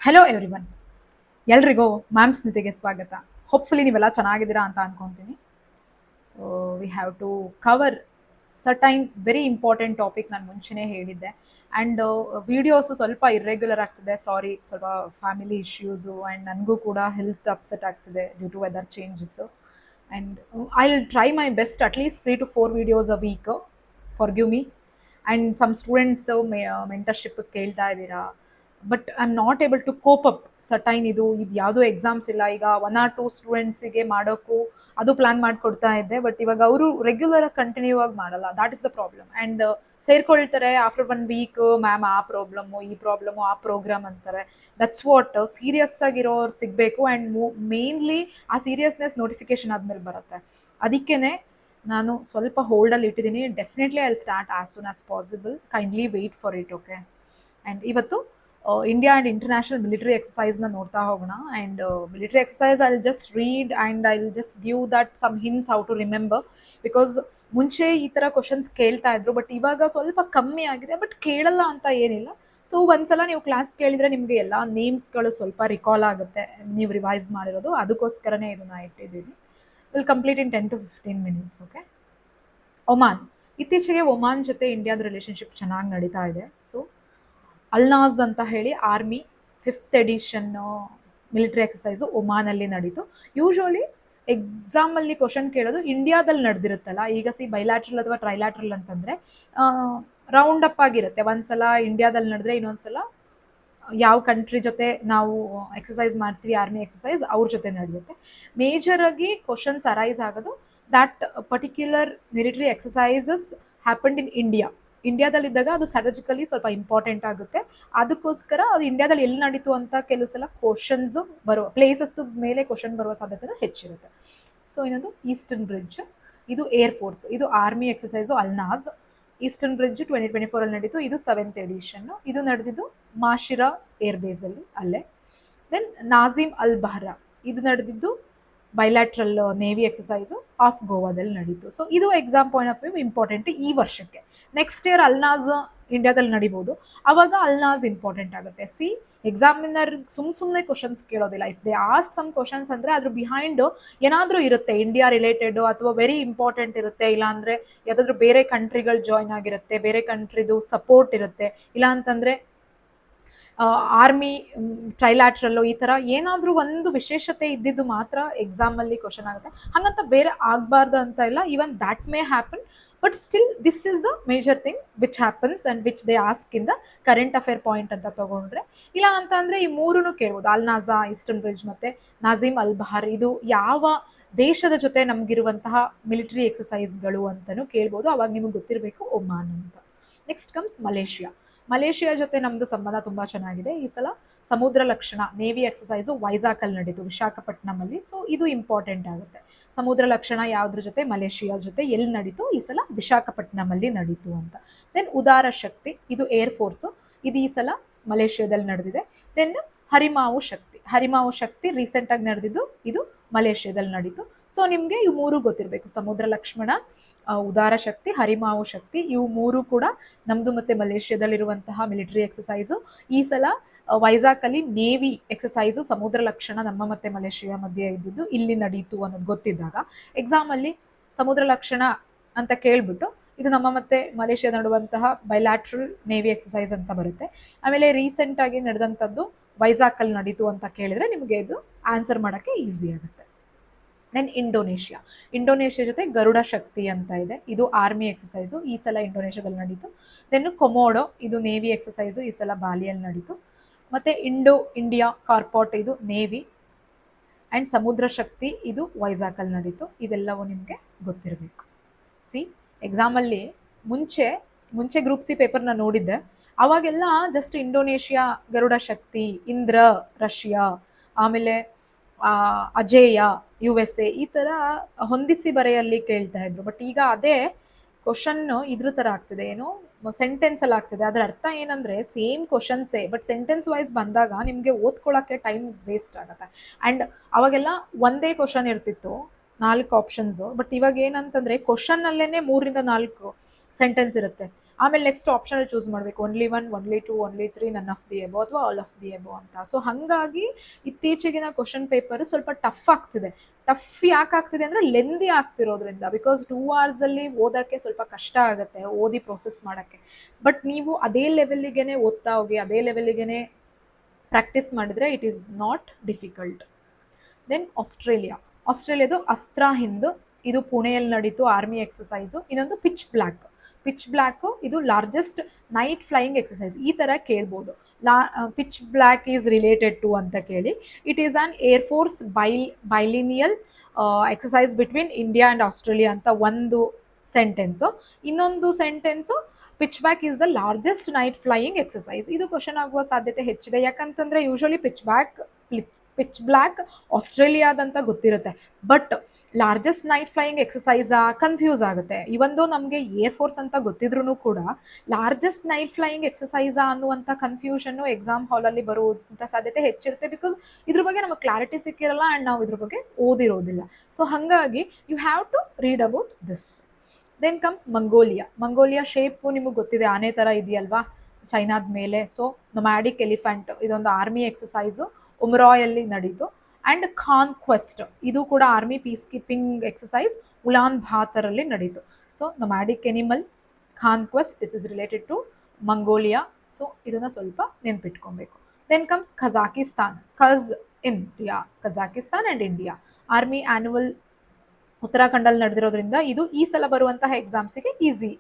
Hello everyone, ಎಲ್ರಿಗೂ ma'am ಸ್ಮಿತಿಗೆ ಸ್ವಾಗತ. ಹೋಪ್ಫುಲಿ ನೀವೆಲ್ಲ ಚೆನ್ನಾಗಿದ್ದೀರಾ ಅಂತ ಅನ್ಕೊಂತೀನಿ. So we have to cover certain very important topic. ನಾನು ಮುಂಚೆನೇ ಹೇಳಿದ್ದೆ. ಆ್ಯಂಡ್ ವಿಡಿಯೋಸು ಸ್ವಲ್ಪ ಇರ್ರೆಗ್ಯುಲರ್ ಆಗ್ತಿದೆ, ಸಾರಿ. ಸ್ವಲ್ಪ ಫ್ಯಾಮಿಲಿ ಇಶ್ಯೂಸು ಆ್ಯಂಡ್ ನನಗೂ ಕೂಡ ಹೆಲ್ತ್ ಅಪ್ಸೆಟ್ ಆಗ್ತಿದೆ due to weather changes. And I will try my best at least 3 to 4 videos a week. For give me. And some students mentorship ಕೇಳ್ತಾ ಇದ್ದೀರಾ, but I am not able to cope up. Certain ಇದು ಯಾವುದೋ exams ಇಲ್ಲ. ಈಗ 1 or 2 ಸ್ಟೂಡೆಂಟ್ಸಿಗೆ ಮಾಡೋಕ್ಕೂ ಅದು plan ಮಾಡಿಕೊಡ್ತಾ ಇದ್ದೆ, ಬಟ್ ಇವಾಗ ಅವರು ರೆಗ್ಯುಲರ್ ಆಗಿ ಕಂಟಿನ್ಯೂ ಆಗಿ ಮಾಡಲ್ಲ. That is the problem. And ಸೇರ್ಕೊಳ್ತಾರೆ ಆಫ್ಟರ್ 1 ವೀಕ್, ಮ್ಯಾಮ್ ಆ ಪ್ರಾಬ್ಲಮ್ಮು ಈ ಪ್ರಾಬ್ಲಮ್ಮು ಆ ಪ್ರೋಗ್ರಾಮ್ ಅಂತಾರೆ. That's what. ಸೀರಿಯಸ್ ಆಗಿರೋರು ಸಿಗಬೇಕು. ಆ್ಯಂಡ್ ಮೇನ್ಲಿ ಆ ಸೀರಿಯಸ್ನೆಸ್ ನೋಟಿಫಿಕೇಶನ್ ಆದಮೇಲೆ ಬರುತ್ತೆ. ಅದಕ್ಕೇ ನಾನು ಸ್ವಲ್ಪ ಹೋಲ್ಡಲ್ಲಿ ಇಟ್ಟಿದ್ದೀನಿ. Definitely I will start as soon as possible. Kindly wait for it. Okay. And ಇವತ್ತು ಇಂಡಿಯಾ ಆ್ಯಂಡ್ ಇಂಟರ್ನ್ಯಾಷನಲ್ ಮಿಲಿಟರಿ ಎಕ್ಸಸೈಸ್ನ ನೋಡ್ತಾ ಹೋಗೋಣ. And military exercise I will just read and I will just give that some hints how to remember. Because ಮುಂಚೆ ಈ ಥರ questions ಕೇಳ್ತಾ ಇದ್ರು, but ಇವಾಗ ಸ್ವಲ್ಪ ಕಮ್ಮಿ ಆಗಿದೆ. ಬಟ್ ಕೇಳಲ್ಲ ಅಂತ ಏನಿಲ್ಲ. ಸೊ ಒಂದ್ಸಲ ನೀವು ಕ್ಲಾಸ್ ಕೇಳಿದರೆ ನಿಮಗೆ ಎಲ್ಲ ನೇಮ್ಸ್ಗಳು ಸ್ವಲ್ಪ ರಿಕಾಲ್ ಆಗುತ್ತೆ, ನೀವು ರಿವೈಸ್ ಮಾಡಿರೋದು. ಅದಕ್ಕೋಸ್ಕರನೇ ಇದನ್ನು ಇಟ್ಟಿದ್ದೀನಿ. Will complete in 10 to 15 minutes. Okay. Oman. ಇತ್ತೀಚೆಗೆ ಒಮಾನ್ ಜೊತೆ ಇಂಡಿಯಾದ ರಿಲೇಷನ್ಶಿಪ್ ಚೆನ್ನಾಗಿ ನಡೀತಾ ಇದೆ. ಸೊ ಅಲ್ನಾಜ್ ಅಂತ ಹೇಳಿ army 5th edition military exercise ಒಮಾನಲ್ಲಿ ನಡೀತು. ಯೂಶ್ವಲಿ ಎಕ್ಸಾಮಲ್ಲಿ ಕ್ವಶನ್ ಕೇಳೋದು ಇಂಡಿಯಾದಲ್ಲಿ ನಡೆದಿರುತ್ತಲ್ಲ. ಈಗ ಬೈಲ್ಯಾಟ್ರಲ್ ಅಥವಾ ಟ್ರೈಲ್ಯಾಟ್ರಲ್ ಅಂತಂದರೆ ರೌಂಡ್ ಅಪ್ ಆಗಿರುತ್ತೆ. ಒಂದ್ಸಲ ಇಂಡಿಯಾದಲ್ಲಿ ನಡೆದ್ರೆ ಇನ್ನೊಂದ್ಸಲ ಯಾವ ಕಂಟ್ರಿ ಜೊತೆ ನಾವು ಎಕ್ಸಸೈಸ್ ಮಾಡ್ತೀವಿ, ಆರ್ಮಿ ಎಕ್ಸಸೈಸ್, ಅವ್ರ ಜೊತೆ ನಡೆಯುತ್ತೆ. ಮೇಜರಾಗಿ ಕ್ವಶನ್ಸ್ ಅರೈಸ್ ಆಗೋದು that particular military exercises happened in ಇಂಡಿಯಾದಲ್ಲಿದ್ದಾಗ ಅದು ಸ್ಟ್ರಾಟಜಿಕಲಿ ಸ್ವಲ್ಪ ಇಂಪಾರ್ಟೆಂಟ್ ಆಗುತ್ತೆ. ಅದಕ್ಕೋಸ್ಕರ ಅದು ಇಂಡಿಯಾದಲ್ಲಿ ಎಲ್ಲಿ ನಡೀತು ಅಂತ ಕೆಲವು ಸಲ ಕ್ವಶನ್ಸು ಬರುವ ಪ್ಲೇಸಸ್ ಮೇಲೆ ಕ್ವಶನ್ ಬರುವ ಸಾಧ್ಯತೆ ಹೆಚ್ಚಿರುತ್ತೆ. ಸೊ ಇನ್ನೊಂದು ಈಸ್ಟರ್ನ್ ಬ್ರಿಡ್ಜ್. ಇದು ಏರ್ ಫೋರ್ಸ್. ಇದು ಆರ್ಮಿ ಎಕ್ಸಸೈಸು ಅಲ್ನಾಜ್. ಈಸ್ಟರ್ನ್ ಬ್ರಿಡ್ಜ್ 2024 ನಡೀತು. ಇದು 7th edition. ಇದು ನಡೆದಿದ್ದು ಮಾಶಿರಾ ಏರ್ಬೇಸಲ್ಲಿ, ಅಲ್ಲೇ. ದೆನ್ ನಾಜಿಮ್ ಅಲ್ ಬಹ್ರಾ. ಇದು ನಡೆದಿದ್ದು ಬೈಲ್ಯಾಟ್ರಲ್ ನೇವಿ ಎಕ್ಸಸೈಸು ಆಫ್ ಗೋವಾದಲ್ಲಿ ನಡೀತು. ಸೊ ಇದು exam point of view important ಈ ವರ್ಷಕ್ಕೆ. ನೆಕ್ಸ್ಟ್ ಇಯರ್ ಅಲ್ನಾಜ್ ಇಂಡಿಯಾದಲ್ಲಿ ನಡಿಬೋದು, ಅವಾಗ ಅಲ್ನಾಜ್ ಇಂಪಾರ್ಟೆಂಟ್ ಆಗುತ್ತೆ. ಎಕ್ಸಾಮಿನರ್ ಸುಮ್ಮನೆ ಕ್ವಶನ್ಸ್ ಕೇಳೋದಿಲ್ಲ. If they ask some questions ಅಂದರೆ ಅದ್ರ ಬಿಹೈಂಡ್ ಏನಾದರೂ ಇರುತ್ತೆ, ಇಂಡಿಯಾ ರಿಲೇಟೆಡ್ ಅಥವಾ ವೆರಿ ಇಂಪಾರ್ಟೆಂಟ್ ಇರುತ್ತೆ. ಇಲ್ಲಾಂದರೆ ಯಾವುದಾದ್ರೂ ಬೇರೆ ಕಂಟ್ರಿಗಳು ಜಾಯ್ನ್ ಆಗಿರುತ್ತೆ, ಬೇರೆ ಕಂಟ್ರಿದು ಸಪೋರ್ಟ್ ಇರುತ್ತೆ. ಇಲ್ಲ ಅಂತಂದರೆ ಆರ್ಮಿ ಟ್ರೈಲ್ಯಾಟ್ರಲ್ಲು ಈ ಥರ ಏನಾದರೂ ಒಂದು ವಿಶೇಷತೆ ಇದ್ದಿದ್ದು ಮಾತ್ರ ಎಕ್ಸಾಮಲ್ಲಿ ಕ್ವಶನ್ ಆಗುತ್ತೆ. ಹಾಗಂತ ಬೇರೆ ಆಗಬಾರ್ದು ಅಂತ ಇಲ್ಲ. Even that may happen, but still this is the major thing which happens and which they ask in the current affair point ಅಂತ ತೊಗೊಂಡ್ರೆ. ಇಲ್ಲ ಅಂತ ಅಂದರೆ ಈ ಮೂರೂ ಕೇಳ್ಬೋದು. ಅಲ್ನಾಜಾ, ಈಸ್ಟರ್ನ್ ಬ್ರಿಡ್ಜ್ ಮತ್ತು ನಾಜಿಮ್ ಅಲ್ ಬಹರ್. ಇದು ಯಾವ ದೇಶದ ಜೊತೆ ನಮಗಿರುವಂತಹ ಮಿಲಿಟರಿ ಎಕ್ಸಸೈಸ್ಗಳು ಅಂತಲೂ ಕೇಳ್ಬೋದು. ಅವಾಗ ನಿಮಗೆ ಗೊತ್ತಿರಬೇಕು ಒಮಾನ್ ಅಂತ. ನೆಕ್ಸ್ಟ್ ಕಮ್ಸ್ ಮಲೇಷಿಯಾ ಜೊತೆ ನಮ್ಮದು ಸಂಬಂಧ ತುಂಬ ಚೆನ್ನಾಗಿದೆ. ಈ ಸಲ ಸಮುದ್ರ ಲಕ್ಷಣ ನೇವಿ ಎಕ್ಸಸೈಸು ವೈಜಾಕಲ್ಲಿ ನಡೀತು, ವಿಶಾಖಪಟ್ಟಣಮಲ್ಲಿ. ಸೊ ಇದು ಇಂಪಾರ್ಟೆಂಟ್ ಆಗುತ್ತೆ. ಸಮುದ್ರ ಲಕ್ಷಣ ಯಾವುದ್ರ ಜೊತೆ? ಮಲೇಷಿಯಾ ಜೊತೆ. ಎಲ್ಲಿ ನಡೀತು? ಈ ಸಲ ವಿಶಾಖಪಟ್ಟಣಮಲ್ಲಿ ನಡೀತು ಅಂತ. ದೆನ್ ಉದಾರ ಶಕ್ತಿ. ಇದು ಏರ್ ಫೋರ್ಸು. ಇದು ಈ ಸಲ ಮಲೇಷಿಯಾದಲ್ಲಿ ನಡೆದಿದೆ. ದೆನ್ ಹರಿಮಾವು ಶಕ್ತಿ ರೀಸೆಂಟಾಗಿ ನಡೆದಿದ್ದು, ಇದು ಮಲೇಷಿಯಾದಲ್ಲಿ ನಡೀತು. ಸೊ ನಿಮಗೆ ಇವು ಮೂರು ಗೊತ್ತಿರಬೇಕು: ಸಮುದ್ರ ಲಕ್ಷ್ಮಣ, ಉದಾರ ಶಕ್ತಿ, ಹರಿಮಾವು ಶಕ್ತಿ. ಇವು ಮೂರು ಕೂಡ ನಮ್ಮದು ಮತ್ತು ಮಲೇಷಿಯಾದಲ್ಲಿರುವಂತಹ ಮಿಲಿಟರಿ ಎಕ್ಸಸೈಸು. ಈ ಸಲ ವೈಜಾಕಲ್ಲಿ ನೇವಿ ಎಕ್ಸಸೈಸು ಸಮುದ್ರ ಲಕ್ಷಣ ನಮ್ಮ ಮತ್ತು ಮಲೇಷಿಯಾ ಮಧ್ಯೆ ಇದ್ದಿದ್ದು ಇಲ್ಲಿ ನಡೀತು ಅನ್ನೋದು ಗೊತ್ತಿದ್ದಾಗ ಎಕ್ಸಾಮಲ್ಲಿ ಸಮುದ್ರ ಲಕ್ಷಣ ಅಂತ ಕೇಳಿಬಿಟ್ಟು ಇದು ನಮ್ಮ ಮತ್ತು ಮಲೇಷಿಯಾ ನಡುವಂತಹ ಬೈಲ್ಯಾಟ್ರಲ್ ನೇವಿ ಎಕ್ಸಸೈಸ್ ಅಂತ ಬರುತ್ತೆ. ಆಮೇಲೆ ರೀಸೆಂಟಾಗಿ ನಡೆದಂಥದ್ದು ವೈಜಾಕಲ್ಲಿ ನಡೀತು ಅಂತ ಕೇಳಿದರೆ ನಿಮಗೆ ಇದು ಆನ್ಸರ್ ಮಾಡೋಕ್ಕೆ ಈಸಿ ಆಗುತ್ತೆ. ದೆನ್ ಇಂಡೋನೇಷ್ಯಾ ಜೊತೆ ಗರುಡ ಶಕ್ತಿ ಅಂತ ಇದೆ. ಇದು ಆರ್ಮಿ ಎಕ್ಸಸೈಸು. ಈ ಸಲ ಇಂಡೋನೇಷ್ಯಾದಲ್ಲಿ ನಡೀತು. Then Komodo. ಇದು ನೇವಿ ಎಕ್ಸಸೈಸು. ಈ ಸಲ ಬಾಲಿಯಲ್ಲಿ ನಡೀತು. ಮತ್ತು ಇಂಡಿಯಾ ಕಾರ್ಪೋಟ್. ಇದು ನೇವಿ. ಆ್ಯಂಡ್ ಸಮುದ್ರ ಶಕ್ತಿ ಇದು ವೈಜಾಕಲ್ಲಿ ನಡೀತು. ಇದೆಲ್ಲವೂ ನಿಮಗೆ ಗೊತ್ತಿರಬೇಕು. ಎಕ್ಸಾಮಲ್ಲಿ ಮುಂಚೆ ಗ್ರೂಪ್ ಸಿ ಪೇಪರ್ನ ನೋಡಿದ್ದೆ. ಅವಾಗೆಲ್ಲ ಜಸ್ಟ್ ಇಂಡೋನೇಷ್ಯಾ, ಗರುಡ ಶಕ್ತಿ, ಇಂದ್ರ ರಷ್ಯಾ, ಆಮೇಲೆ ಅಜೇಯ USA, ಈ ಥರ ಹೊಂದಿಸಿ ಬರೆಯಲ್ಲಿ ಕೇಳ್ತಾ ಇದ್ರು. ಬಟ್ ಈಗ ಅದೇ ಕ್ವಶನ್ನು ಇದ್ರ ಥರ ಆಗ್ತಿದೆ, ಏನು ಸೆಂಟೆನ್ಸಲ್ಲಿ ಆಗ್ತಿದೆ. ಅದರ ಅರ್ಥ ಏನಂದರೆ ಸೇಮ್ ಕ್ವಶನ್ಸೇ, ಬಟ್ ಸೆಂಟೆನ್ಸ್ ವೈಸ್ ಬಂದಾಗ ನಿಮಗೆ ಓದ್ಕೊಳ್ಳೋಕ್ಕೆ ಟೈಮ್ ವೇಸ್ಟ್ ಆಗುತ್ತೆ. ಆ್ಯಂಡ್ ಅವಾಗೆಲ್ಲ ಒಂದೇ ಕ್ವಶನ್ ಇರ್ತಿತ್ತು, 4 ಆಪ್ಷನ್ಸು. ಬಟ್ ಇವಾಗ ಏನಂತಂದರೆ ಕ್ವಶನ್ನಲ್ಲೇ 3 to 4 ಸೆಂಟೆನ್ಸ್ ಇರುತ್ತೆ. ಆಮೇಲೆ ನೆಕ್ಸ್ಟ್ ಆಪ್ಷನ್ ಚೂಸ್ ಮಾಡಬೇಕು, only 1, only 2, only 3, none of the above ಅಥವಾ ಆಲ್ ಆಫ್ ದಿ ಎಬೋ ಅಂತ. ಸೊ ಹಾಗಾಗಿ ಇತ್ತೀಚೆಗಿನ ಕ್ವಶನ್ ಪೇಪರ್ ಸ್ವಲ್ಪ ಟಫ್ ಆಗ್ತಿದೆ. ಟಫ್ ಯಾಕೆ ಆಗ್ತಿದೆ ಅಂದರೆ ಲೆಂದಿ ಆಗ್ತಿರೋದ್ರಿಂದ. ಬಿಕಾಸ್ 2 hours ಅಲ್ಲಿ ಓದೋಕ್ಕೆ ಸ್ವಲ್ಪ ಕಷ್ಟ ಆಗುತ್ತೆ, ಓದಿ ಪ್ರೊಸೆಸ್ ಮಾಡೋಕ್ಕೆ. ಬಟ್ ನೀವು ಅದೇ ಲೆವೆಲ್ಲಿಗೆ ಓದ್ತಾ ಹೋಗಿ, ಅದೇ ಲೆವೆಲ್ಲಿಗೆ ಪ್ರಾಕ್ಟೀಸ್ ಮಾಡಿದ್ರೆ it is not difficult. Then ಆಸ್ಟ್ರೇಲಿಯಾದು ಅಸ್ತ್ರ ಹಿಂದ್, ಇದು ಪುಣೆಯಲ್ಲಿ ನಡೀತು ಆರ್ಮಿ ಎಕ್ಸಸೈಸು. ಇನ್ನೊಂದು ಪಿಚ್ ಬ್ಲ್ಯಾಕ್ ಇದು ಲಾರ್ಜೆಸ್ಟ್ ನೈಟ್ ಫ್ಲೈಯಿಂಗ್ ಎಕ್ಸಸೈಸ್. ಈ ಥರ ಕೇಳ್ಬೋದು. Pitch black is related to ಅಂತ ಕೇಳಿ. It is an air force biennial exercise between India and Australia ಅಂತ ಒಂದು ಸೆಂಟೆನ್ಸು. ಇನ್ನೊಂದು sentence pitch back is the largest night flying exercise. ಇದು ಕ್ವಶನ್ ಆಗುವ ಸಾಧ್ಯತೆ ಹೆಚ್ಚಿದೆ. ಯಾಕಂತಂದರೆ ಯೂಶಲಿ ಪಿಚ್ ಬ್ಲ್ಯಾಕ್ ಆಸ್ಟ್ರೇಲಿಯಾದಂತ ಗೊತ್ತಿರುತ್ತೆ, but largest night flying ಎಕ್ಸಸೈಸಾ confuse ಆಗುತ್ತೆ. ಇವೊಂದು ನಮಗೆ ಏರ್ ಫೋರ್ಸ್ ಅಂತ ಗೊತ್ತಿದ್ರೂ ಕೂಡ ಲಾರ್ಜೆಸ್ಟ್ ನೈಟ್ ಫ್ಲೈಯಿಂಗ್ ಎಕ್ಸಸೈಸಾ ಅನ್ನುವಂಥ ಕನ್ಫ್ಯೂಷನ್ನು ಎಕ್ಸಾಮ್ ಹಾಲಲ್ಲಿ ಬರುವಂಥ ಸಾಧ್ಯತೆ ಹೆಚ್ಚಿರುತ್ತೆ. ಬಿಕಾಸ್ ಇದ್ರ ಬಗ್ಗೆ ನಮಗೆ ಕ್ಲಾರಿಟಿ ಸಿಕ್ಕಿರಲ್ಲ ಆ್ಯಂಡ್ ನಾವು ಇದ್ರ ಬಗ್ಗೆ ಓದಿರೋದಿಲ್ಲ. ಸೊ ಹಾಗಾಗಿ you have to read about this. Then comes Mongolia shape ನಿಮಗೆ ಗೊತ್ತಿದೆ, ಆನೆ ಥರ ಇದೆಯಲ್ವಾ ಚೈನಾದ ಮೇಲೆ. ಸೊ ನೊಮ್ಯಾಡಿಕ್ ಎಲಿಫೆಂಟ್ ಇದೊಂದು ಆರ್ಮಿ ಎಕ್ಸಸೈಸು ಉಮ್ರಾಯಲ್ಲಿ ನಡೀತು. ಆ್ಯಂಡ್ ಕಾನ್ಕ್ವೆಸ್ಟ್ ಇದು ಕೂಡ ಆರ್ಮಿ ಪೀಸ್ ಕೀಪಿಂಗ್ ಎಕ್ಸಸೈಸ್ ಉಲಾನ್ ಬಾತರಲ್ಲಿ ನಡೀತು. So nomadic animal, conquest, this is related to Mongolia. So ಇದನ್ನು ಸ್ವಲ್ಪ ನೆನ್ಪಿಟ್ಕೊಬೇಕು. Then comes Kazakhstan and India army annual ಉತ್ತರಾಖಂಡಲ್ಲಿ ನಡೆದಿರೋದ್ರಿಂದ ಇದು ಈ ಸಲ ಬರುವಂತಹ ಎಕ್ಸಾಮ್ಸಿಗೆ ಈಸಿ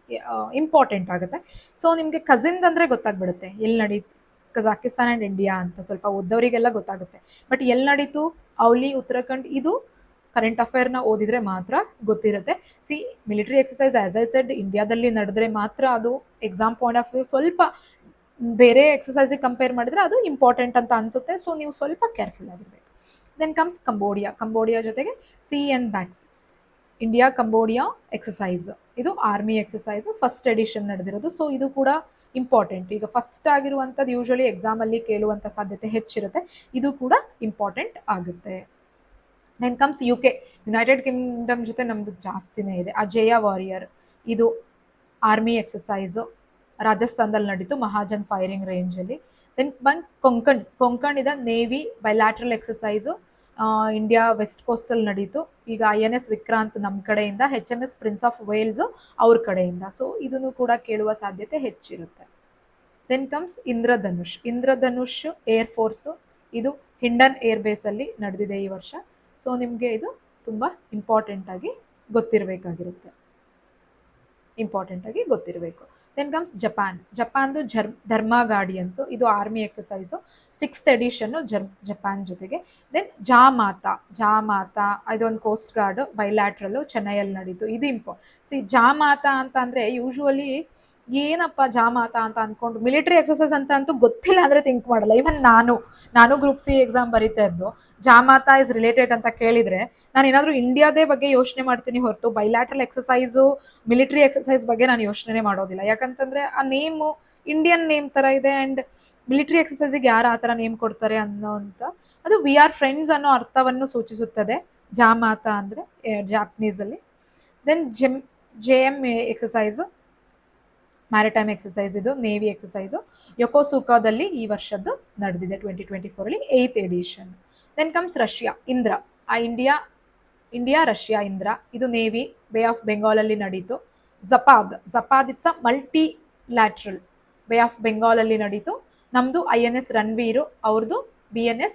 ಇಂಪಾರ್ಟೆಂಟ್ ಆಗುತ್ತೆ. ಸೊ ನಿಮಗೆ ಕಸಿನ್ ಅಂದರೆ ಗೊತ್ತಾಗ್ಬಿಡುತ್ತೆ ಎಲ್ಲಿ ನಡೀತು ಕಜಾಕಿಸ್ತಾನ್ ಆ್ಯಂಡ್ ಇಂಡಿಯಾ ಅಂತ. ಸ್ವಲ್ಪ ಓದೋರಿಗೆಲ್ಲ ಗೊತ್ತಾಗುತ್ತೆ. ಬಟ್ ಎಲ್ಲಿ ನಡೀತು ಔಲಿ ಉತ್ತರಾಖಂಡ್, ಇದು ಕರೆಂಟ್ ಅಫೇರ್ನ ಓದಿದರೆ ಮಾತ್ರ ಗೊತ್ತಿರುತ್ತೆ. Military exercise as I said ಇಂಡಿಯಾದಲ್ಲಿ ನಡೆದ್ರೆ ಮಾತ್ರ ಅದು ಎಕ್ಸಾಮ್ ಪಾಯಿಂಟ್ ಆಫ್ ವ್ಯೂ ಸ್ವಲ್ಪ ಬೇರೆ ಎಕ್ಸಸೈಸಿಗೆ ಕಂಪೇರ್ ಮಾಡಿದ್ರೆ ಅದು ಇಂಪಾರ್ಟೆಂಟ್ ಅಂತ ಅನಿಸುತ್ತೆ. ಸೊ ನೀವು ಸ್ವಲ್ಪ ಕೇರ್ಫುಲ್ ಆಗಿರಬೇಕು. ದೆನ್ ಕಮ್ಸ್ ಕಂಬೋಡಿಯಾ ಜೊತೆಗೆ CN ಬ್ಯಾಕ್ಸ್ ಇಂಡಿಯಾ ಕಂಬೋಡಿಯಾ ಎಕ್ಸಸೈಸ್, ಇದು ಆರ್ಮಿ ಎಕ್ಸಸೈಸ್ ಫಸ್ಟ್ ಎಡಿಷನ್ ನಡೆದಿರೋದು. ಸೊ ಇದು ಕೂಡ ಇಂಪಾರ್ಟೆಂಟ್. ಈಗ ಫಸ್ಟ್ ಆಗಿರುವಂಥದ್ದು ಯೂಶಲಿ ಎಕ್ಸಾಮಲ್ಲಿ ಕೇಳುವಂಥ ಸಾಧ್ಯತೆ ಹೆಚ್ಚಿರುತ್ತೆ. ಇದು ಕೂಡ ಇಂಪಾರ್ಟೆಂಟ್ ಆಗುತ್ತೆ. Then comes UK United Kingdom ಜೊತೆ ನಮ್ಮದು ಜಾಸ್ತಿನೇ ಇದೆ. ಅಜೇಯ ವಾರಿಯರ್ ಇದು ಆರ್ಮಿ ಎಕ್ಸಸೈಸು ರಾಜಸ್ಥಾನದಲ್ಲಿ ನಡೀತು ಮಹಾಜನ್ ಫೈರಿಂಗ್ ರೇಂಜಲ್ಲಿ. ದೆನ್ ಕೊಂಕಣ್ ಇದೆ navy bilateral exercise India west ಕೋಸ್ಟಲ್ಲಿ ನಡೀತು. ಈಗ INS ವಿಕ್ರಾಂತ್ ನಮ್ಮ ಕಡೆಯಿಂದ, HMS ಪ್ರಿನ್ಸ್ ಆಫ್ ವೇಲ್ಸು ಅವ್ರ ಕಡೆಯಿಂದ. ಸೊ ಇದನ್ನು ಕೂಡ ಕೇಳುವ ಸಾಧ್ಯತೆ ಹೆಚ್ಚಿರುತ್ತೆ. Then comes Indradhanush air force, ಇದು ಹಿಂಡನ್ ಏರ್ ಬೇಸಲ್ಲಿ ನಡೆದಿದೆ ಈ ವರ್ಷ. ಸೊ ನಿಮಗೆ ಇದು ತುಂಬ ಇಂಪಾರ್ಟೆಂಟಾಗಿ ಗೊತ್ತಿರಬೇಕಾಗಿರುತ್ತೆ. ದೆನ್ ಕಮ್ಸ್ ಜಪಾನ್ದು ಧರ್ಮ ಗಾರ್ಡಿಯನ್ಸು, ಇದು ಆರ್ಮಿ ಎಕ್ಸಸೈಸು 6th ಎಡಿಷನ್ನು ಜಪಾನ್ ಜೊತೆಗೆ. ದೆನ್ ಜಾಮಾತಾ ಇದೊಂದು ಕೋಸ್ಟ್ ಗಾರ್ಡು ಬೈಲ್ಯಾಟ್ರಲ್ಲು ಚೆನ್ನೈಯಲ್ಲಿ ನಡೀತು. ಇದು ಜಾಮಾತಾ ಅಂತ ಅಂದರೆ ಯೂಶುವಲಿ ಏನಪ್ಪ ಜಾಮಾತಾ ಅಂತ ಅಂದ್ಕೊಂಡು ಮಿಲಿಟರಿ ಎಕ್ಸಸೈಸ್ ಅಂತ ಅಂತೂ ಗೊತ್ತಿಲ್ಲ ಅಂದರೆ ಥಿಂಕ್ ಮಾಡಲ್ಲ. ಈವನ್ ನಾನು ಗ್ರೂಪ್ C ಎಕ್ಸಾಮ್ ಬರೀತಾ ಇದ್ದು ಜಾಮಾತಾ ಇಸ್ ರಿಲೇಟೆಡ್ ಅಂತ ಕೇಳಿದರೆ ನಾನು ಏನಾದರೂ ಇಂಡಿಯಾದೇ ಬಗ್ಗೆ ಯೋಚನೆ ಮಾಡ್ತೀನಿ ಹೊರತು ಬೈಲ್ಯಾಟ್ರಲ್ ಎಕ್ಸಸೈಸು ಮಿಲಿಟರಿ ಎಕ್ಸಸೈಸ್ ಬಗ್ಗೆ ನಾನು ಯೋಚನೆ ಮಾಡೋದಿಲ್ಲ. ಯಾಕಂತಂದರೆ ಆ ನೇಮು ಇಂಡಿಯನ್ ನೇಮ್ ಥರ ಇದೆ ಆ್ಯಂಡ್ ಮಿಲಿಟರಿ ಎಕ್ಸಸೈಸಿಗೆ ಯಾರು ಆ ಥರ ನೇಮ್ ಕೊಡ್ತಾರೆ ಅನ್ನೋಂಥ ಅದು ವಿ ಆರ್ ಫ್ರೆಂಡ್ಸ್ ಅನ್ನೋ ಅರ್ಥವನ್ನು ಸೂಚಿಸುತ್ತದೆ ಜಾಮಾತಾ ಅಂದರೆ ಜಾಪನೀಸಲ್ಲಿ. Then JM exercise maritime exercise, ಇದು ನೇವಿ ಎಕ್ಸಸೈಸು ಯೋಕೋಸುಕಾದಲ್ಲಿ ಈ ವರ್ಷದ್ದು ನಡೆದಿದೆ 2024 8th edition. Then comes Russia India Russia Indra, ಇದು ನೇವಿ ಬೇ ಆಫ್ ಬೆಂಗಾಲಲ್ಲಿ ನಡೀತು. ಜಪಾದ್ it's a multilateral bay of ಬೆಂಗಾಲಲ್ಲಿ ನಡೀತು. ನಮ್ಮದು INS ರಣವೀರು, ಅವ್ರದ್ದು BNS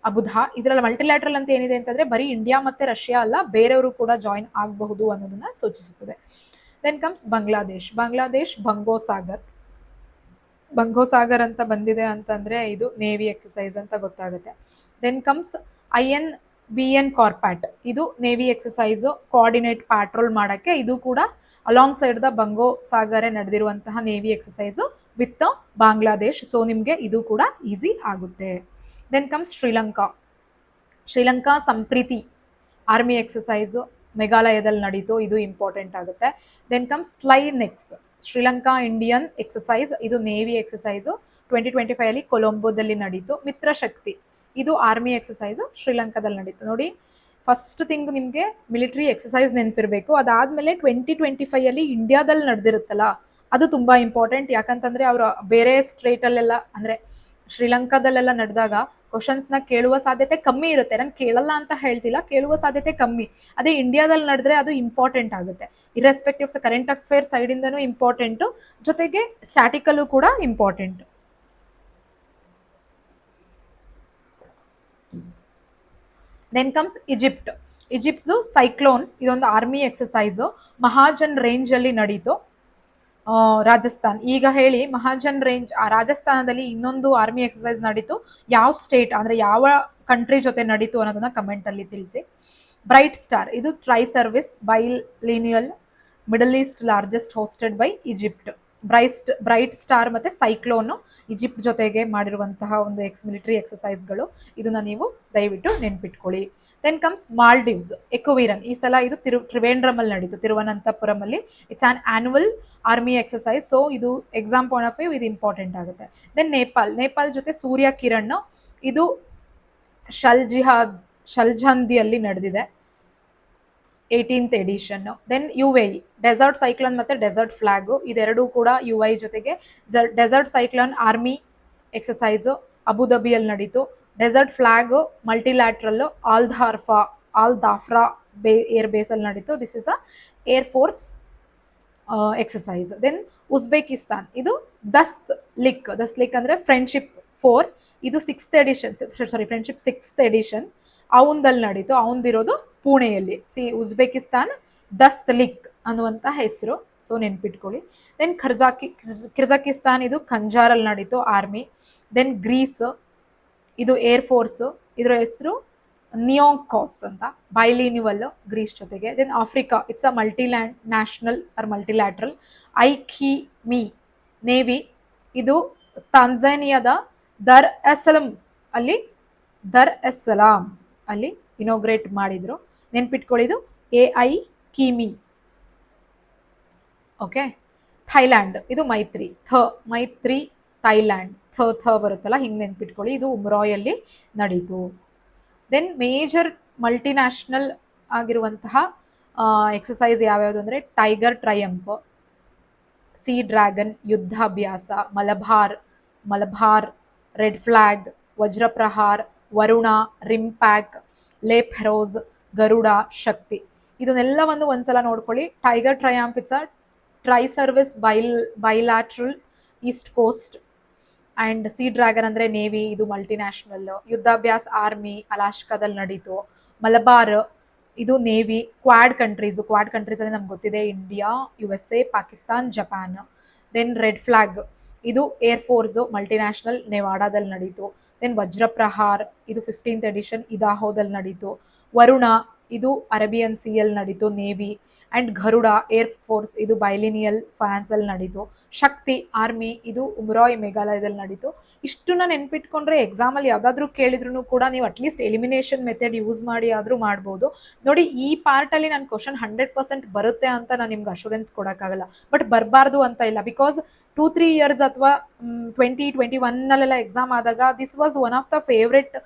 ಅಬುಧಾ. ಇದರಲ್ಲಿ ಮಲ್ಟಿಲ್ಯಾಟ್ರಲ್ ಅಂತ ಏನಿದೆ ಅಂತಂದರೆ ಬರೀ ಇಂಡಿಯಾ ಮತ್ತು ರಷ್ಯಾ ಅಲ್ಲ, ಬೇರೆಯವರು ಕೂಡ ಜಾಯಿನ್ ಆಗಬಹುದು ಅನ್ನೋದನ್ನು ಸೂಚಿಸುತ್ತದೆ. ದೆನ್ ಕಮ್ಸ್ ಬಾಂಗ್ಲಾದೇಶ್ ಬಂಗೋಸಾಗರ್ ಅಂತ ಬಂದಿದೆ ಅಂತಂದರೆ ಇದು ನೇವಿ ಎಕ್ಸಸೈಸ್ ಅಂತ ಗೊತ್ತಾಗುತ್ತೆ. ದೆನ್ ಕಮ್ಸ್ INBN ಕಾರ್ಪ್ಯಾಟ್, ಇದು ನೇವಿ ಎಕ್ಸಸೈಸು ಕೋಆರ್ಡಿನೇಟ್ ಪ್ಯಾಟ್ರೋಲ್ ಮಾಡೋಕ್ಕೆ. ಇದು ಕೂಡ ಅಲಾಂಗ್ ಸೈಡ್ ದ ಬಂಗೋಸಾಗರೇ ನಡೆದಿರುವಂತಹ navy exercise with Bangladesh. So ನಿಮಗೆ ಇದು ಕೂಡ ಈಸಿ ಆಗುತ್ತೆ. Then comes Sri Lanka Sampriti army exercise ಮೇಘಾಲಯದಲ್ಲಿ ನಡೀತು, ಇದು ಇಂಪಾರ್ಟೆಂಟ್ ಆಗುತ್ತೆ. Then comes SLINEX Sri Lanka Indian exercise, ಇದು ನೇವಿ ಎಕ್ಸಸೈಸು 2025 ಕೊಲಂಬೋದಲ್ಲಿ ನಡೀತು. ಮಿತ್ರಶಕ್ತಿ ಇದು ಆರ್ಮಿ ಎಕ್ಸಸೈಸು ಶ್ರೀಲಂಕಾದಲ್ಲಿ ನಡೀತು. ನೋಡಿ, ಫಸ್ಟ್ ಥಿಂಗ್ ನಿಮಗೆ ಮಿಲಿಟರಿ ಎಕ್ಸಸೈಸ್ ನೆನಪಿರಬೇಕು. ಅದಾದಮೇಲೆ 2025 ಇಂಡಿಯಾದಲ್ಲಿ ನಡೆದಿರುತ್ತಲ್ಲ ಅದು ತುಂಬ ಇಂಪಾರ್ಟೆಂಟ್. ಯಾಕಂತಂದರೆ ಅವರು ಬೇರೆ ಸ್ಟೇಟಲ್ಲೆಲ್ಲ ಅಂದರೆ ಶ್ರೀಲಂಕಾದಲ್ಲೆಲ್ಲ ನಡೆದಾಗ ಕ್ವಶನ್ಸ್ನ ಕೇಳುವ ಸಾಧ್ಯತೆ ಕಮ್ಮಿ ಇರುತ್ತೆ. ನಾನು ಕೇಳಲ್ಲ ಅಂತ ಹೇಳ್ತಿಲ್ಲ, ಕೇಳುವ ಸಾಧ್ಯತೆ ಕಮ್ಮಿ. ಅದೇ ಇಂಡಿಯಾದಲ್ಲಿ ನಡೆದ್ರೆ ಅದು ಇಂಪಾರ್ಟೆಂಟ್ ಆಗುತ್ತೆ. ಇರ್ರೆಸ್ಪೆಕ್ಟಿವ್ ಆಫ್ ಕರೆಂಟ್ ಅಫೇರ್ ಸೈಡಿಂದನೂ ಇಂಪಾರ್ಟೆಂಟು, ಜೊತೆಗೆ ಸ್ಟ್ಯಾಟಿಕಲ್ಲೂ ಕೂಡ ಇಂಪಾರ್ಟೆಂಟ್. Then comes Egypt. ಈಜಿಪ್ಟ್ದು ಸೈಕ್ಲೋನ್, ಇದೊಂದು ಆರ್ಮಿ ಎಕ್ಸಸೈಸು ಮಹಾಜನ್ ರೇಂಜಲ್ಲಿ ನಡೀತು. ರಾಜಸ್ಥಾನ್, ಈಗ ಹೇಳಿ ಮಹಾಜನ್ ರೇಂಜ್ ರಾಜಸ್ಥಾನದಲ್ಲಿ ಇನ್ನೊಂದು ಆರ್ಮಿ ಎಕ್ಸಸೈಸ್ ನಡೀತು. ಯಾವ ಸ್ಟೇಟ್ ಅಂದರೆ ಯಾವ ಕಂಟ್ರಿ ಜೊತೆ ನಡೀತು ಅನ್ನೋದನ್ನ ಕಮೆಂಟಲ್ಲಿ ತಿಳಿಸಿ. ಬ್ರೈಟ್ ಸ್ಟಾರ್, ಇದು tri service biennial middle east largest hosted by Egypt. Bright star ಮತ್ತು ಸೈಕ್ಲೋನು ಈಜಿಪ್ಟ್ ಜೊತೆಗೆ ಮಾಡಿರುವಂತಹ ಒಂದು ಮಿಲಿಟರಿ ಎಕ್ಸಸೈಸ್ಗಳು. ಇದನ್ನ ನೀವು ದಯವಿಟ್ಟು ನೆನ್ಪಿಟ್ಕೊಳ್ಳಿ. Then comes Maldives Ekuverin. ಈ ಸಲ ಇದು ತ್ರಿವೇಂದ್ರಮಲ್ಲಿ ನಡೀತು, ತಿರುವನಂತಪುರಮಲ್ಲಿ. It's an annual army exercise. So ಇದು ಎಕ್ಸಾಮ್ ಪಾಯಿಂಟ್ ಆಫ್ ವ್ಯೂ ಇದು ಇಂಪಾರ್ಟೆಂಟ್ ಆಗುತ್ತೆ. ದೆನ್ ನೇಪಾಲ್ ಜೊತೆ ಸೂರ್ಯ ಕಿರಣ್, ಇದು ಶಲ್ಜಂದಿಯಲ್ಲಿ ನಡೆದಿದೆ, 18th edition. Then UAE desert cyclone ಮತ್ತು ಡೆಸರ್ಟ್ ಫ್ಲಾಗು, ಇದೆರಡೂ ಕೂಡ UAE ಜೊತೆಗೆ. ಡೆಸರ್ಟ್ ಸೈಕ್ಲೋನ್ ಆರ್ಮಿ ಎಕ್ಸಸೈಸು ಅಬುದಾಬಿಯಲ್ಲಿ ನಡೀತು. Desert flag multilateral Al Dhafra air ಬೇಸಲ್ಲಿ ನಡೀತು. This is a air force exercise. Then Uzbekistan, ಇದು ದಸ್ತ್ ಲಿಕ್ ಅಂದರೆ ಫ್ರೆಂಡ್ಶಿಪ್ 4, ಇದು 6th edition, friendship 6th edition ಅವಂದಲ್ಲಿ ನಡೀತು. ಅವಂದಿರೋದು ಪುಣೆಯಲ್ಲಿ. ಉಜ್ಬೇಕಿಸ್ತಾನ್ ದಸ್ತ್ ಲಿಕ್ ಅನ್ನುವಂಥ ಹೆಸರು, ಸೊ ನೆನ್ಪಿಟ್ಕೊಳ್ಳಿ. ದೆನ್ ಕಿರ್ಜಕಿಸ್ತಾನ್, ಇದು ಖಂಜಾರಲ್ಲಿ ನಡೀತು ಆರ್ಮಿ. ದೆನ್ ಗ್ರೀಸ್, ಇದು ಏರ್ ಫೋರ್ಸು, ಇದರ ಹೆಸರು ನಿಯೋಕಾಸ್ ಅಂತ, ಬೈಲಿನ್ಯುವಲ್ ಗ್ರೀಸ್ ಜೊತೆಗೆ. Then Africa, it's a national or multilateral. AIKEYME navy, ಇದು ತಾಂಜಾನಿಯಾದ ದರ್ ಎಸ್ ಸಲಾಂ ಅಲ್ಲಿ ಇನೋಗ್ರೇಟ್ ಮಾಡಿದ್ರು. ನೆನ್ಪಿಟ್ಕೊಳ್ಳಿದು AI ಕಿಮಿ. ಓಕೆ. ಥೈಲ್ಯಾಂಡ್, ಇದು ಮೈತ್ರಿ ಥೈಲ್ಯಾಂಡ್, ಬರುತ್ತಲ್ಲ, ಹಿಂಗೆ ನೆನ್ಪಿಟ್ಕೊಳ್ಳಿ. ಇದು ಉಮ್ರಾಯಲ್ಲಿ ನಡೀತು. ದೆನ್ ಮೇಜರ್ ಮಲ್ಟಿನ್ಯಾಷನಲ್ ಆಗಿರುವಂತಹ ಎಕ್ಸಸೈಸ್ ಯಾವ್ಯಾವುದು ಅಂದರೆ tiger triumph, sea dragon Yudh Abhyas, Malabar, red flag, Vajra Prahar, Varuna, RIMPAC, La Perouse, Garuda, ಶಕ್ತಿ. ಇದನ್ನೆಲ್ಲ ಒಂದ್ಸಲ ನೋಡ್ಕೊಳ್ಳಿ. Tiger triumph it's a tri service bilateral east coast. And sea dragon ಅಂದರೆ ನೇವಿ, ಇದು ಮಲ್ಟಿನ್ಯಾಷನಲ್. ಯುದ್ಧಾಭ್ಯಾಸ್ ಆರ್ಮಿ ಅಲಾಸ್ಕಾದಲ್ಲಿ ನಡೀತು. ಮಲಬಾರ್, ಇದು ನೇವಿ. ಕ್ವಾಡ್ ಕಂಟ್ರೀಸ್ ಅಂದರೆ ನಮ್ಗೆ ಗೊತ್ತಿದೆ, India, USA, Pakistan, Japan. Then red flag, ಇದು ಏರ್ ಫೋರ್ಸು ಮಲ್ಟಿನ್ಯಾಷನಲ್, ನೆವಾಡಾದಲ್ಲಿ ನಡೀತು. ದೆನ್ ವಜ್ರಪ್ರಹಾರ್, ಇದು 15th ಎಡಿಷನ್, ಇದಾಹೋದಲ್ಲಿ ನಡೀತು. ವರುಣ, ಇದು ಅರೇಬಿಯನ್ ಸಿಯಲ್ಲಿ ನಡೀತು, navy. And Garuda air force, ಇದು ಬೈಲಿನಿಯಲ್ ಫ್ರಾನ್ಸಲ್ಲಿ ನಡೀತು. ಶಕ್ತಿ ಆರ್ಮಿ, ಇದು ಉಮ್ರಾಯ್ ಮೇಘಾಲಯದಲ್ಲಿ ನಡೀತು. ಇಷ್ಟನ್ನ ನೆನ್ಪಿಟ್ಕೊಂಡ್ರೆ ಎಕ್ಸಾಮಲ್ಲಿ ಯಾವುದಾದ್ರೂ ಕೇಳಿದ್ರು ಕೂಡ ನೀವು ಅಟ್ಲೀಸ್ಟ್ ಎಲಿಮಿನೇಷನ್ ಮೆಥಡ್ ಯೂಸ್ ಮಾಡಿ ಆದರೂ ಮಾಡ್ಬೋದು. ನೋಡಿ, ಈ ಪಾರ್ಟಲ್ಲಿ ನಾನು ಕ್ವಶನ್ 100% ಬರುತ್ತೆ ಅಂತ ನಾನು ನಿಮ್ಗೆ ಅಶೂರೆನ್ಸ್ ಕೊಡೋಕ್ಕಾಗಲ್ಲ, ಬಟ್ ಬರಬಾರ್ದು ಅಂತ ಇಲ್ಲ. ಬಿಕಾಸ್ 2-3 ಇಯರ್ಸ್ ಅಥವಾ 2021 ಎಕ್ಸಾಮ್ ಆದಾಗ this was one of the favourite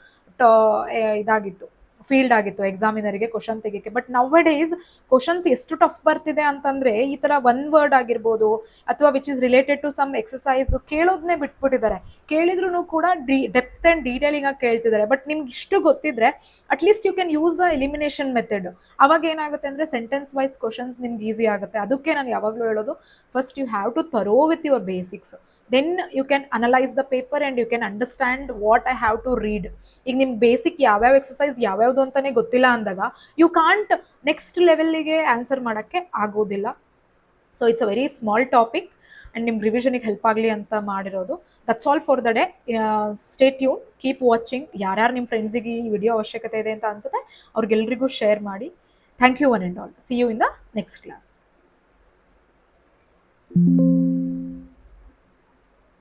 ಇದಾಗಿತ್ತು, ಫೀಲ್ಡ್ ಆಗಿತ್ತು ಎಕ್ಸಾಮಿನರಿಗೆ ಕ್ವಶನ್ ತೆಗಿಕ್ಕೆ. ಬಟ್ ನೌ ಡೇಸ್ ಕ್ವಶನ್ಸ್ ಎಷ್ಟು ಟಫ್ ಬರ್ತಿದೆ ಅಂತಂದ್ರೆ, ಈ ತರ ಒನ್ ವರ್ಡ್ ಆಗಿರ್ಬೋದು ಅಥವಾ which is related to some exercise ಕೇಳೋದನ್ನೇ ಬಿಟ್ಬಿಟ್ಟಿದ್ದಾರೆ. ಕೇಳಿದ್ರು ಕೂಡ ಡೆಪ್ತ್ ಅಂಡ್ ಡೀಟೇಲಿಂಗ್ ಆಗಿ ಕೇಳ್ತಿದ್ದಾರೆ. ಬಟ್ ನಿಮ್ಗೆ ಇಷ್ಟು ಗೊತ್ತಿದ್ರೆ at least you can use the elimination method. ಅವಾಗ ಏನಾಗುತ್ತೆ ಅಂದ್ರೆ ಸೆಂಟೆನ್ಸ್ ವೈಸ್ ಕ್ವಶನ್ಸ್ ನಿಮ್ಗೆ ಈಸಿ ಆಗುತ್ತೆ. ಅದಕ್ಕೆ ನಾನು ಯಾವಾಗಲೂ ಹೇಳೋದು, first you have to thorough with your basics. Then you can analyse the paper and you can understand what I have to read. ಈಗ ನಿಮ್ಗೆ ಬೇಸಿಕ್ ಯಾವ್ಯಾವ ಎಕ್ಸಸೈಸ್ ಯಾವ್ಯಾವುದು ಅಂತಾನೆ ಗೊತ್ತಿಲ್ಲ ಅಂದಾಗ ಯು ಕಾಂಟ್ ನೆಕ್ಸ್ಟ್ ಲೆವೆಲ್ಗೆ ಆನ್ಸರ್ ಮಾಡೋಕ್ಕೆ ಆಗೋದಿಲ್ಲ. So it's a very small topic and ನಿಮ್ಮ ರಿವಿಷನಿಗೆ ಹೆಲ್ಪ್ ಆಗಲಿ ಅಂತ ಮಾಡಿರೋದು. That's all for the day. Stay tune, keep watching. ಯಾರ್ಯಾರು ನಿಮ್ಮ ಫ್ರೆಂಡ್ಸಿಗೆ ಈ ವಿಡಿಯೋ ಅವಶ್ಯಕತೆ ಇದೆ ಅಂತ ಅನ್ಸುತ್ತೆ ಅವ್ರಿಗೆಲ್ರಿಗೂ ಶೇರ್ ಮಾಡಿ. Thank you one and all. See you in the next class.